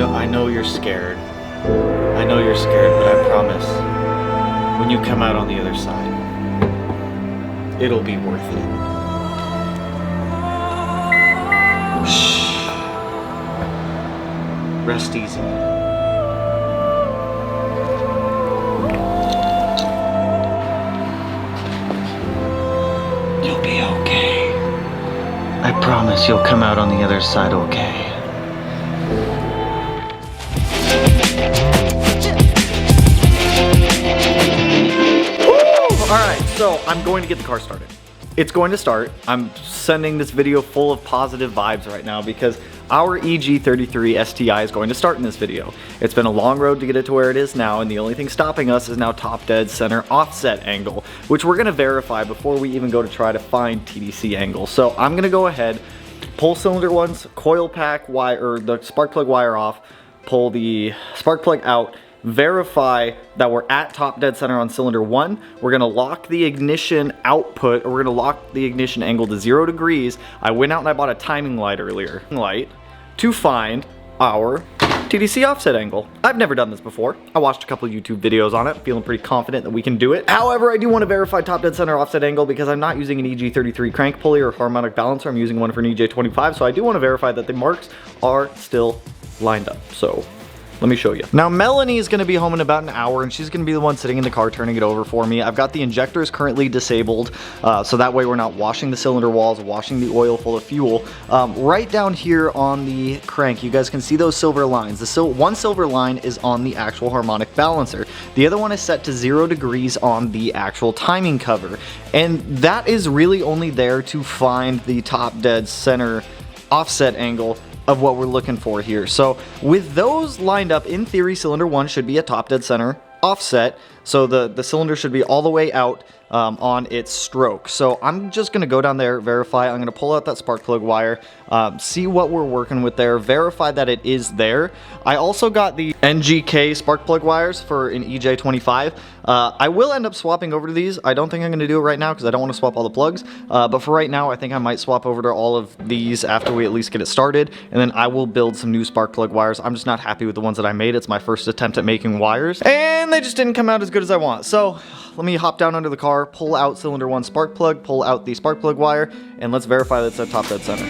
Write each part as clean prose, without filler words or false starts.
I know you're scared. I know you're scared, but I promise, when you come out on the other side, it'll be worth it. Shh. Rest easy. You'll be okay. I promise you'll come out on the other side okay. Alright, so I'm going to get the car started. It's going to start. I'm sending this video full of positive vibes right now because our EG33 STI is going to start in this video. It's been a long road to get it to where it is now, and the only thing stopping us is now top dead center offset angle, which we're going to verify before we even go to try to find TDC angle. So I'm going to go ahead, pull cylinder one's coil pack wire, or the spark plug wire off, pull the spark plug out, verify that we're at top dead center on cylinder 1. We're going to lock the ignition output, or we're going to lock the ignition angle to 0 degrees. I went out and I bought a timing light earlier, to find our TDC offset angle. I've never done this before. I watched a couple of YouTube videos on it, feeling pretty confident that we can do it. However, I do want to verify top dead center offset angle because I'm not using an EG33 crank pulley or harmonic balancer. I'm using one for an EJ25, so I do want to verify that the marks are still lined up. So let me show you. Now, Melanie is going to be home in about an hour, and she's going to be the one sitting in the car turning it over for me. I've got the injectors currently disabled, so that way we're not washing the cylinder walls, washing the oil full of fuel. Right down here on the crank, you guys can see those silver lines. One silver line is on the actual harmonic balancer. The other one is set to 0 degrees on the actual timing cover. And that is really only there to find the top dead center offset angle of what we're looking for here. So with those lined up, in theory, cylinder 1 should be a top dead center offset. So the cylinder should be all the way out on its stroke. So I'm just gonna go down there, verify. I'm gonna pull out that spark plug wire, see what we're working with there, verify that it is there. I also got the NGK spark plug wires for an EJ25. I will end up swapping over to these. I don't think I'm gonna do it right now because I don't want to swap all the plugs. But for right now, I think I might swap over to all of these after we at least get it started. And then I will build some new spark plug wires. I'm just not happy with the ones that I made. It's my first attempt at making wires, and they just didn't come out as good as I want. So let me hop down under the car, pull out cylinder 1 spark plug, pull out the spark plug wire, and let's verify that it's at top dead center.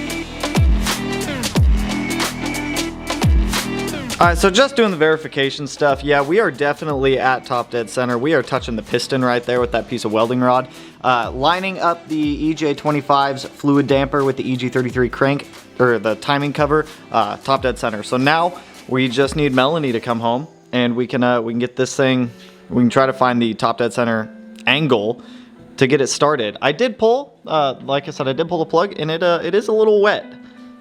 Alright, so just doing the verification stuff. Yeah, we are definitely at top dead center. We are touching the piston right there with that piece of welding rod. Lining up the EJ25's fluid damper with the EG33 crank, or the timing cover, top dead center. So now we just need Melanie to come home, and we can get this thing. We can try to find the top dead center angle to get it started. I did pull, like I said, I did pull the plug, and it is a little wet.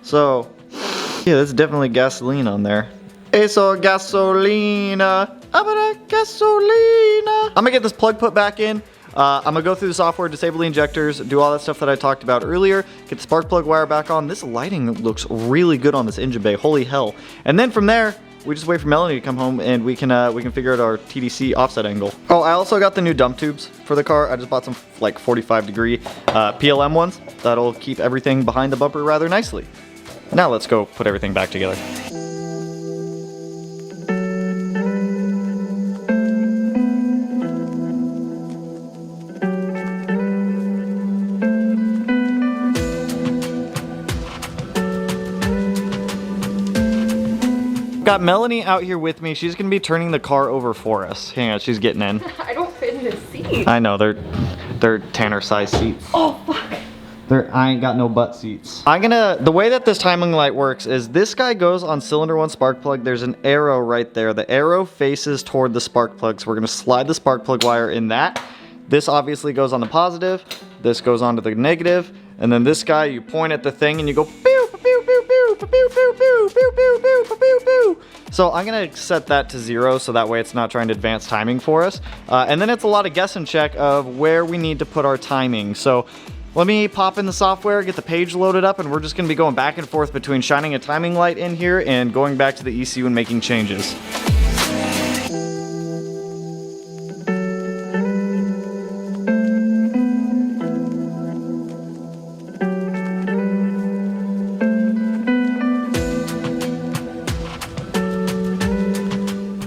So yeah, there's definitely gasoline on there. Eso gasolina, gasolina. I'm gonna get this plug put back in. I'm gonna go through the software, disable the injectors, do all that stuff that I talked about earlier, get the spark plug wire back on. This lighting looks really good on this engine bay, holy hell. And then from there, we just wait for Melanie to come home, and we can figure out our TDC offset angle. Oh, I also got the new dump tubes for the car. I just bought some like 45-degree PLM ones. That'll keep everything behind the bumper rather nicely. Now let's go put everything back together. Got Melanie out here with me. She's gonna be turning the car over for us. Hang on, she's getting in. I don't fit in the seat. I know, they're Tanner size seats. Oh fuck. I ain't got no butt seats. The way that this timing light works is this guy goes on cylinder 1 spark plug. There's an arrow right there. The arrow faces toward the spark plug. So we're gonna slide the spark plug wire in that. This obviously goes on the positive. This goes on to the negative. And then this guy, you point at the thing and you go pew, pew, pew, pew, pew, pew, pew, pew, pew, pew, pew, pew, pew. So I'm gonna set that to 0 so that way it's not trying to advance timing for us. And then it's a lot of guess and check of where we need to put our timing. So let me pop in the software, get the page loaded up, and we're just gonna be going back and forth between shining a timing light in here and going back to the ECU and making changes.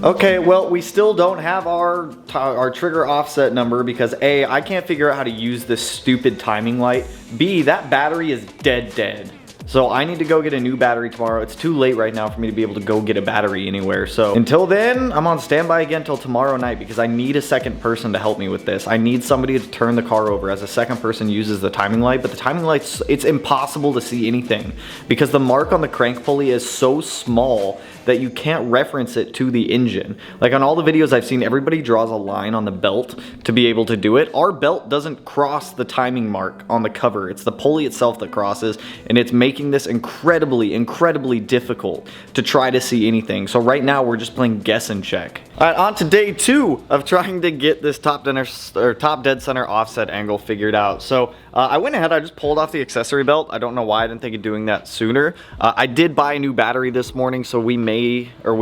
Okay, well, we still don't have our trigger offset number because A, I can't figure out how to use this stupid timing light. B, that battery is dead. So I need to go get a new battery tomorrow. It's too late right now for me to be able to go get a battery anywhere. So until then, I'm on standby again till tomorrow night because I need a second person to help me with this. I need somebody to turn the car over as a second person uses the timing light, but the timing light, it's impossible to see anything because the mark on the crank pulley is so small that you can't reference it to the engine. Like on all the videos I've seen, everybody draws a line on the belt to be able to do it. Our belt doesn't cross the timing mark on the cover. It's the pulley itself that crosses, and it's making this incredibly difficult to try to see anything. So right now we're just playing guess and check. All right, on to day 2 of trying to get this top dead center offset angle figured out. So I went ahead, I just pulled off the accessory belt. I don't know why I didn't think of doing that sooner. I did buy a new battery this morning, so we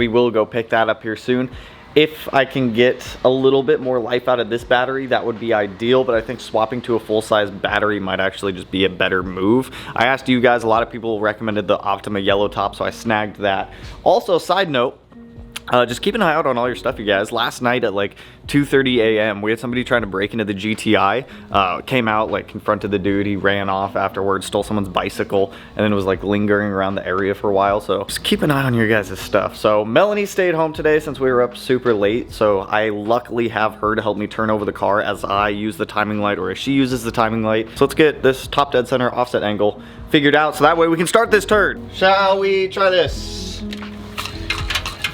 will go pick that up here soon. If I can get a little bit more life out of this battery, that would be ideal, but I think swapping to a full-size battery might actually just be a better move. I asked you guys, a lot of people recommended the Optima yellow top, so I snagged that. Also, side note, just keep an eye out on all your stuff, you guys. Last night at like 2:30 a.m. we had somebody trying to break into the GTI. Came out, like confronted the dude. He ran off afterwards, stole someone's bicycle, and then was like lingering around the area for a while. So just keep an eye on your guys' stuff. So Melanie stayed home today since we were up super late. So I luckily have her to help me turn over the car as I use the timing light or as she uses the timing light. So let's get this top dead center offset angle figured out so that way we can start this turn. Shall we try this?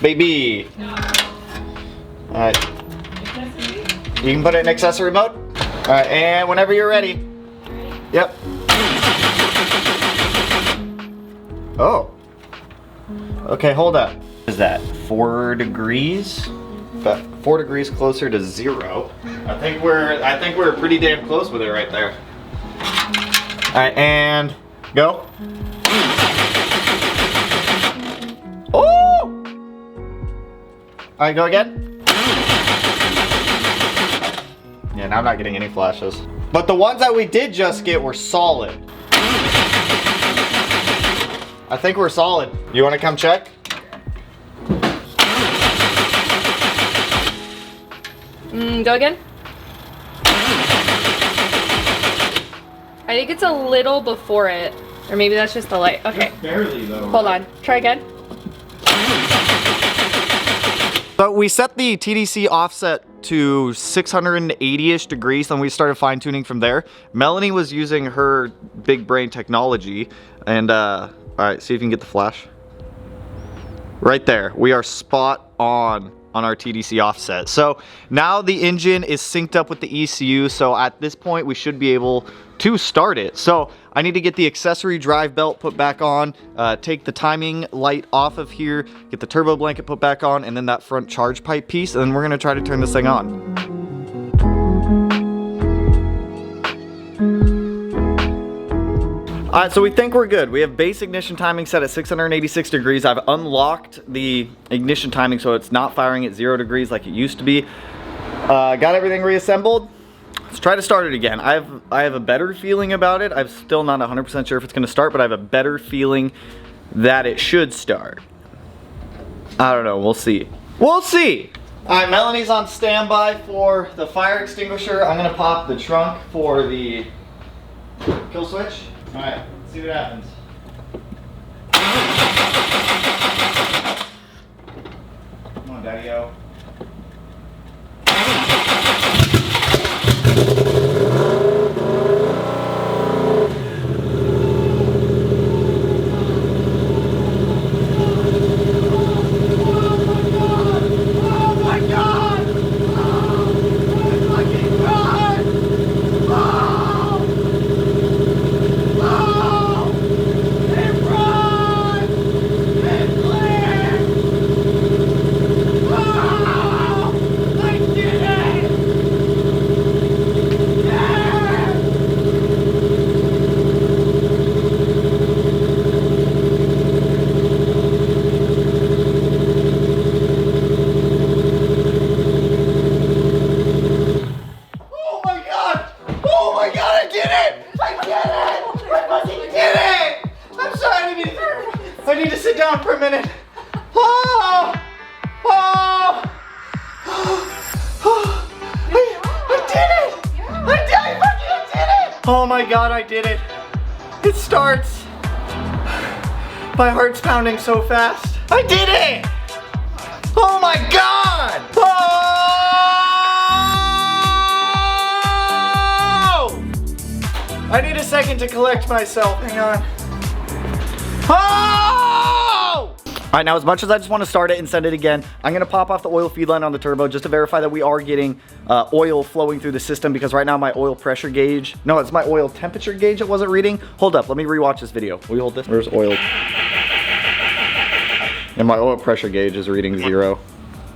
Baby. No. Alright. You can put it in accessory mode. Alright, and whenever you're ready. Yep. Oh. Okay, hold up. What is that? 4 degrees? About 4 degrees closer to 0. I think we're pretty damn close with it right there. Alright, and go. Oh! Alright, go again. Yeah, now I'm not getting any flashes. But the ones that we did just get were solid. I think we're solid. You want to come check? Go again. I think it's a little before it. Or maybe that's just the light. Okay. Just barely though. Hold on. Try again. So we set the TDC offset to 680-ish degrees, then we started fine tuning from there. Melanie was using her big brain technology and all right, see if you can get the flash. Right there, we are spot on our TDC offset. So now the engine is synced up with the ECU, so at this point we should be able to start it. So I need to get the accessory drive belt put back on, take the timing light off of here, get the turbo blanket put back on, and then that front charge pipe piece, and then we're gonna try to turn this thing on. Alright, so we think we're good. We have base ignition timing set at 686 degrees. I've unlocked the ignition timing so it's not firing at 0 degrees like it used to be. Got everything reassembled. Let's try to start it again. I have a better feeling about it. I'm still not 100% sure if it's going to start, but I have a better feeling that it should start. I don't know. We'll see. We'll see. Alright, Melanie's on standby for the fire extinguisher. I'm going to pop the trunk for the kill switch. Alright, let's see what happens. Come on, Daddy-o. I need to sit down for a minute. Oh! Oh! Oh my God, I did it. It starts. My heart's pounding so fast. I did it! Oh my God! Oh! I need a second to collect myself. Hang on. Oh! All right, now as much as I just want to start it and send it again, I'm gonna pop off the oil feed line on the turbo just to verify that we are getting oil flowing through the system, because right now my oil pressure gauge, no, it's my oil temperature gauge it wasn't reading. Hold up, let me rewatch this video. Will you hold this? Where's oil? And my oil pressure gauge is reading 0.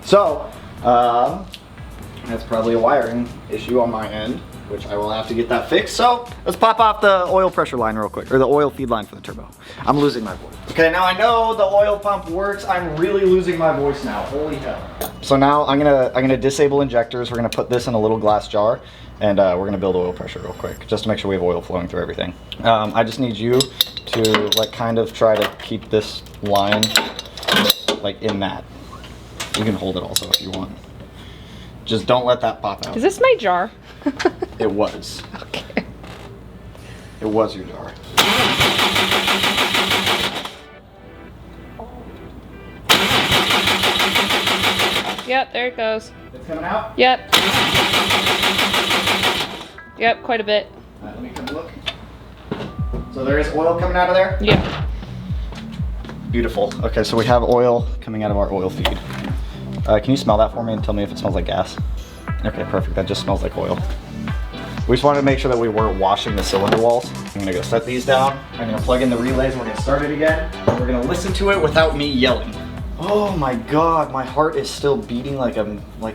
So, that's probably a wiring issue on my end, which I will have to get that fixed. So let's pop off the oil pressure line real quick, or the oil feed line for the turbo. I'm losing my voice. Okay, now I know the oil pump works. I'm really losing my voice now. Holy hell. So now I'm gonna disable injectors. We're gonna put this in a little glass jar, and we're gonna build oil pressure real quick, just to make sure we have oil flowing through everything. I just need you to like kind of try to keep this line like in that. You can hold it also if you want. Just don't let that pop out. Is this my jar? It was. Okay. It was your jar. Yep, there it goes. It's coming out? Yep. Yep, quite a bit. All right, let me come look. So there is oil coming out of there? Yeah. Beautiful. Okay, so we have oil coming out of our oil feed. Can you smell that for me and tell me if it smells like gas? Okay, perfect. That just smells like oil. We just wanted to make sure that we weren't washing the cylinder walls. I'm gonna go set these down. I'm gonna plug in the relays and we're gonna start it again. And we're gonna listen to it without me yelling. Oh my God, my heart is still beating like a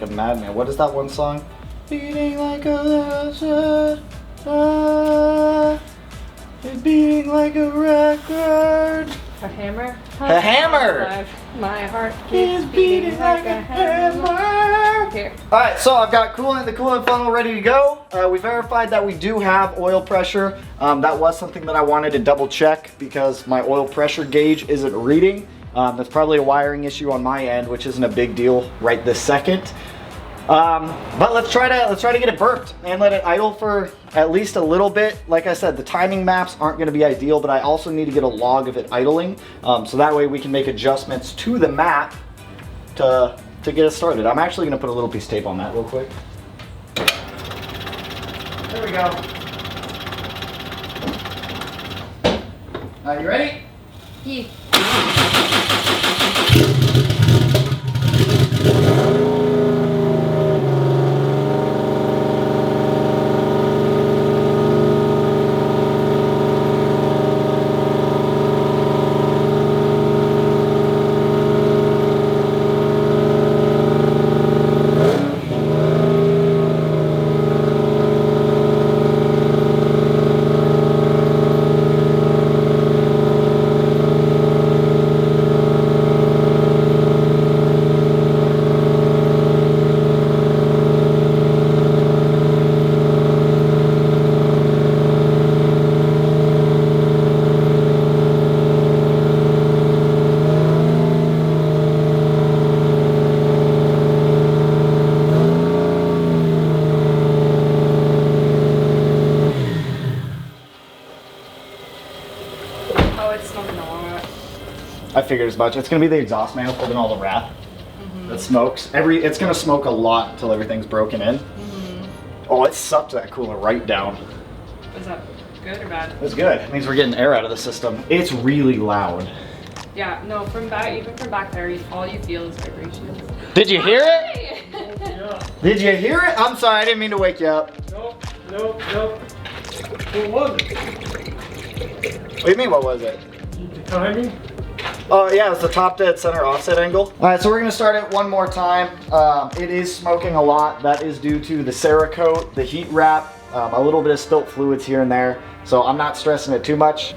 madman. What is that one song? Beating like a it's beating like a record. A hammer? A hammer! My heart is beating like a hammer. Here. All right, so I've got the coolant funnel ready to go. We verified that we do have oil pressure. That was something that I wanted to double check because my oil pressure gauge isn't reading. That's probably a wiring issue on my end, which isn't a big deal right this second. But let's try to get it burped and let it idle for at least a little bit. Like I said, the timing maps aren't going to be ideal, but I also need to get a log of it idling, so that way we can make adjustments to the map to get us started. I'm actually going to put a little piece of tape on that real quick. There we go. You ready? Yeah. I figured as much. It's gonna be the exhaust manifold and all the wrap that smokes. It's gonna smoke a lot until everything's broken in. Oh, it sucked that cooler right down. Is that good or bad? It's good. It means we're getting air out of the system. It's really loud. Yeah, no, even from back there, all you feel is vibrations. Did you hear it? Yeah. Did you hear it? I'm sorry, I didn't mean to wake you up. Nope. What was it? What do you mean, what was it? The timing? Oh yeah, it's the top dead center offset angle. All right, so we're gonna start it one more time. It is smoking a lot. That is due to the Cerakote, the heat wrap, a little bit of spilt fluids here and there. So I'm not stressing it too much.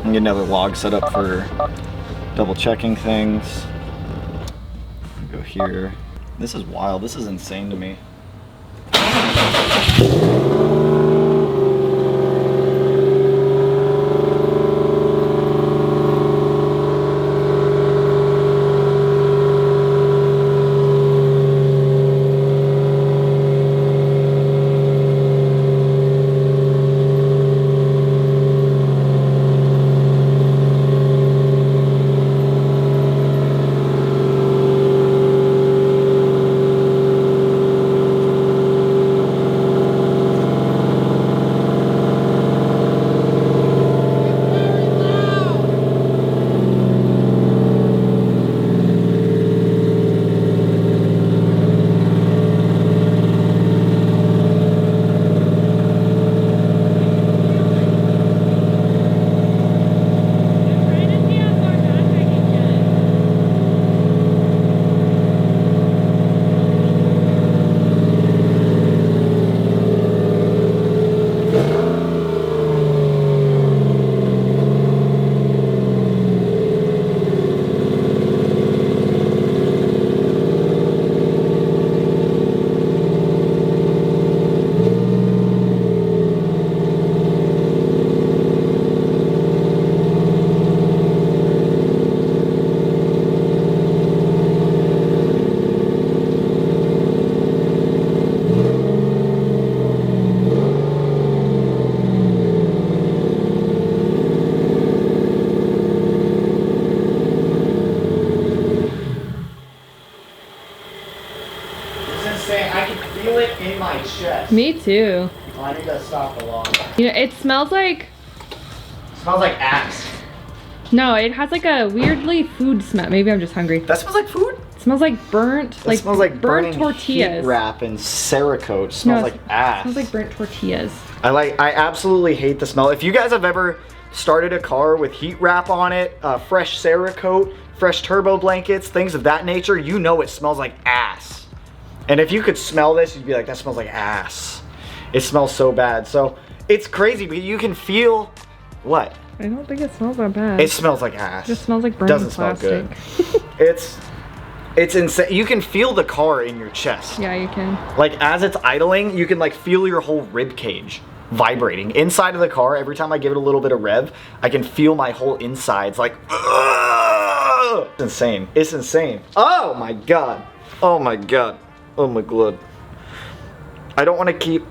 I'm get another log set up for double checking things. Go here. This is wild. This is insane to me. yes. Me too. Oh, I need to stop a lot. You know, it smells like... Smells like axe. No, it has like a weirdly food smell. Maybe I'm just hungry. That smells like food? It smells like burnt, It smells like burnt tortillas. Heat wrap and Cerakote. It smells like ass. It smells like burnt tortillas. I absolutely hate the smell. If you guys have ever started a car with heat wrap on it, fresh Cerakote, fresh turbo blankets, things of that nature, you know it smells like ass. And if you could smell this, you'd be like, that smells like ass. It smells so bad. So it's crazy, but you can feel what? I don't think it smells that bad. It smells like ass. It just smells like burnt Doesn't plastic. smell good. It's insane. You can feel the car in your chest. Yeah, you can. Like as it's idling, you can like feel your whole rib cage vibrating inside of the car. Every time I give it a little bit of rev, I can feel my whole insides like, ugh! It's insane. It's insane. Oh my god. Oh my god. Oh my god. I don't want to keep.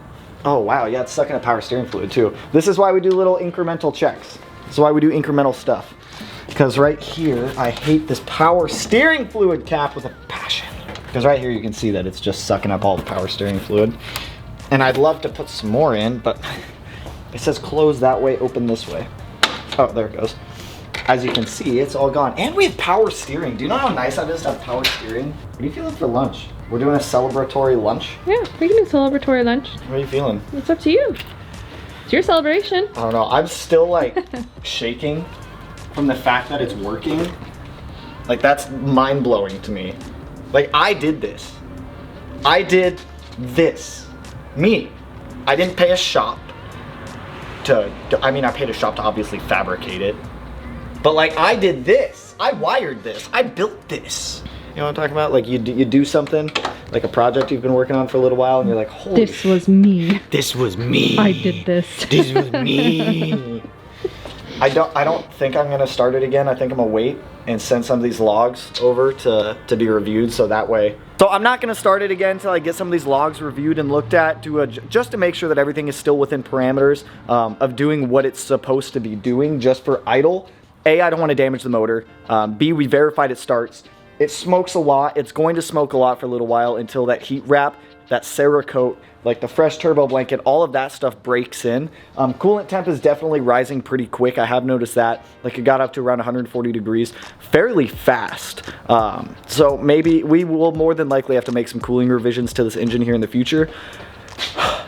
Oh wow, yeah, it's sucking up power steering fluid too. This is why we do little incremental checks. This is why we do incremental stuff. Because right here, I hate this power steering fluid cap with a passion. Because right here you can see that it's just sucking up all the power steering fluid. And I'd love to put some more in, but it says close that way, open this way. Oh, there it goes. As you can see, it's all gone. And we have power steering. Do you know how nice that is to have power steering? What are you feeling for lunch? We're doing a celebratory lunch? Yeah, we can do celebratory lunch. What are you feeling? It's up to you. It's your celebration. I don't know. I'm still like shaking from the fact that it's working. Like that's mind-blowing to me. Like I did this. I did this. Me. I didn't pay a shop I mean, I paid a shop to obviously fabricate it. But like I did this. I wired this. I built this. You know what I'm talking about? Like you do something, like a project you've been working on for a little while and you're like, holy This was me. This was me. I did this. This was me. I don't think I'm gonna start it again. I think I'm gonna wait and send some of these logs over to be reviewed so that way. So I'm not gonna start it again until I get some of these logs reviewed and looked at just to make sure that everything is still within parameters of doing what it's supposed to be doing just for idle. A, I don't want to damage the motor. B, we verified it starts. It smokes a lot. It's going to smoke a lot for a little while until that heat wrap, that Cerakote, like the fresh turbo blanket, all of that stuff breaks in. Coolant temp is definitely rising pretty quick. I have noticed that. Like it got up to around 140 degrees fairly fast. So maybe we will more than likely have to make some cooling revisions to this engine here in the future.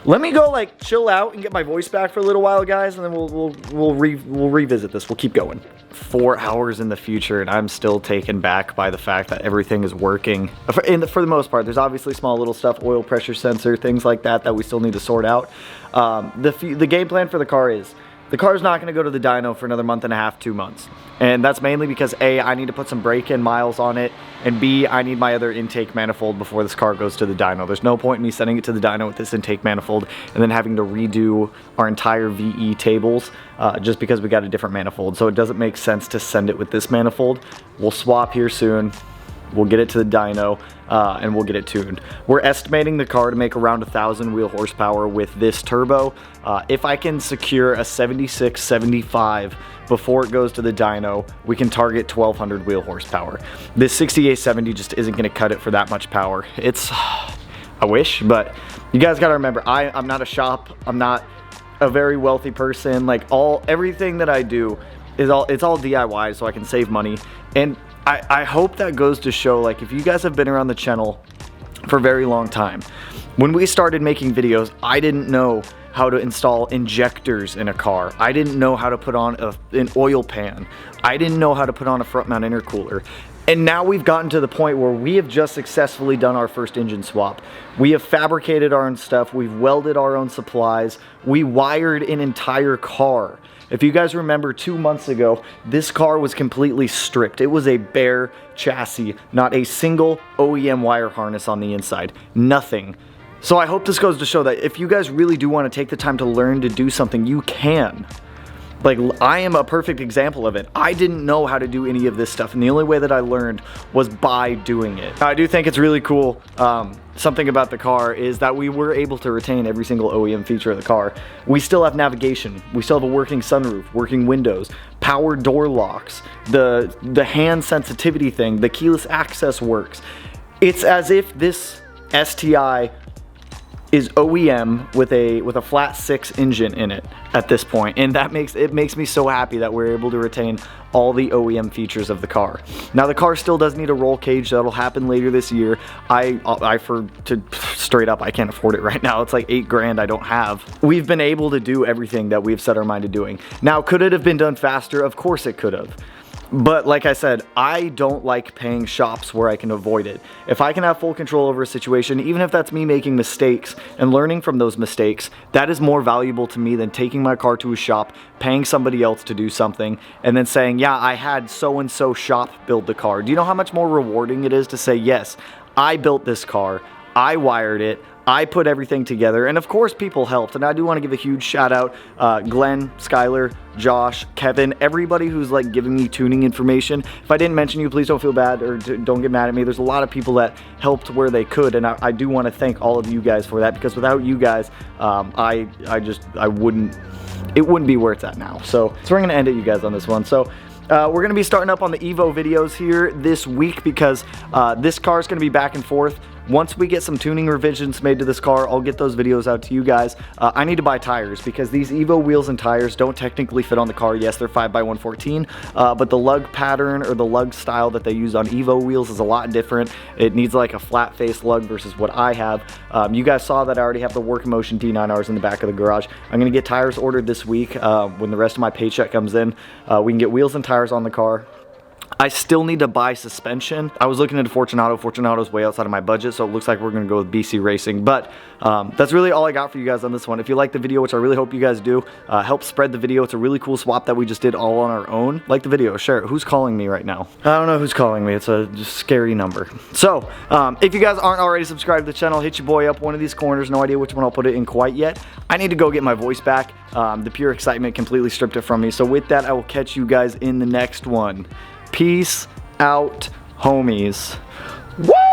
Let me go like chill out and get my voice back for a little while, guys, and then we'll revisit this. We'll keep going. 4 hours in the future, and I'm still taken back by the fact that everything is working. For the most part, there's obviously small little stuff, oil pressure sensor, things like that we still need to sort out. The game plan for the car is, the car's not going to go to the dyno for another month and a half, 2 months. And that's mainly because A, I need to put some break-in miles on it, and B, I need my other intake manifold before this car goes to the dyno. There's no point in me sending it to the dyno with this intake manifold and then having to redo our entire VE tables just because we got a different manifold. So it doesn't make sense to send it with this manifold. We'll swap here soon. We'll get it to the dyno and we'll get it tuned. We're estimating the car to make around 1,000 wheel horsepower with this turbo. If I can secure a 76, 75 before it goes to the dyno, we can target 1,200 wheel horsepower. This 6870 just isn't going to cut it for that much power. It's, I wish, but you guys got to remember, I'm not a shop. I'm not a very wealthy person. Like everything that I do is it's all DIY, so I can save money. And I hope that goes to show, like, if you guys have been around the channel for a very long time, when we started making videos, I didn't know how to install injectors in a car. I didn't know how to put on an oil pan. I didn't know how to put on a front mount intercooler. And now we've gotten to the point where we have just successfully done our first engine swap. We have fabricated our own stuff. We've welded our own supplies. We wired an entire car. If you guys remember 2 months ago, this car was completely stripped. It was a bare chassis, not a single OEM wire harness on the inside, nothing. So I hope this goes to show that if you guys really do want to take the time to learn to do something, you can. Like, I am a perfect example of it. I didn't know how to do any of this stuff, and the only way that I learned was by doing it. I do think it's really cool. Something about the car is that we were able to retain every single OEM feature of the car. We still have navigation. We still have a working sunroof, working windows, power door locks, the hand sensitivity thing, the keyless access works. It's as if this STI is OEM with a flat 6 engine in it at this point, and that makes me so happy that we're able to retain all the OEM features of the car. Now the car still does need a roll cage. That'll happen later this year. Straight up, I can't afford it right now. It's like 8 grand I don't have. We've been able to do everything that we've set our mind to doing. Now, could it have been done faster? Of course it could have. But like I said, I don't like paying shops where I can avoid it. If I can have full control over a situation, even if that's me making mistakes and learning from those mistakes, that is more valuable to me than taking my car to a shop, paying somebody else to do something, and then saying, yeah, I had so-and-so shop build the car. Do you know how much more rewarding it is to say, yes, I built this car, I wired it, I put everything together, and of course people helped, and I do want to give a huge shout out, Glenn, Skylar, Josh, Kevin, everybody who's like giving me tuning information. If I didn't mention you, please don't feel bad or don't get mad at me. There's a lot of people that helped where they could, and I do want to thank all of you guys for that, because without you guys, it wouldn't be where it's at now. So we're gonna end it, you guys, on this one. So we're gonna be starting up on the Evo videos here this week, because this car is gonna be back and forth. Once we get some tuning revisions made to this car, I'll get those videos out to you guys. I need to buy tires, because these Evo wheels and tires don't technically fit on the car. Yes, they're 5x114, but the lug pattern or the lug style that they use on Evo wheels is a lot different. It needs like a flat face lug versus what I have. You guys saw that I already have the Work Motion D9Rs in the back of the garage. I'm gonna get tires ordered this week. When the rest of my paycheck comes in, we can get wheels and tires on the car. I still need to buy suspension. I was looking into Fortunato. Fortunato's way outside of my budget, so it looks like we're gonna go with BC Racing. But that's really all I got for you guys on this one. If you like the video, which I really hope you guys do, help spread the video. It's a really cool swap that we just did all on our own. Like the video, share it. Who's calling me right now? I don't know who's calling me. It's a just scary number. So if you guys aren't already subscribed to the channel, hit your boy up one of these corners. No idea which one I'll put it in quite yet. I need to go get my voice back. The pure excitement completely stripped it from me. So with that, I will catch you guys in the next one. Peace out, homies. Woo!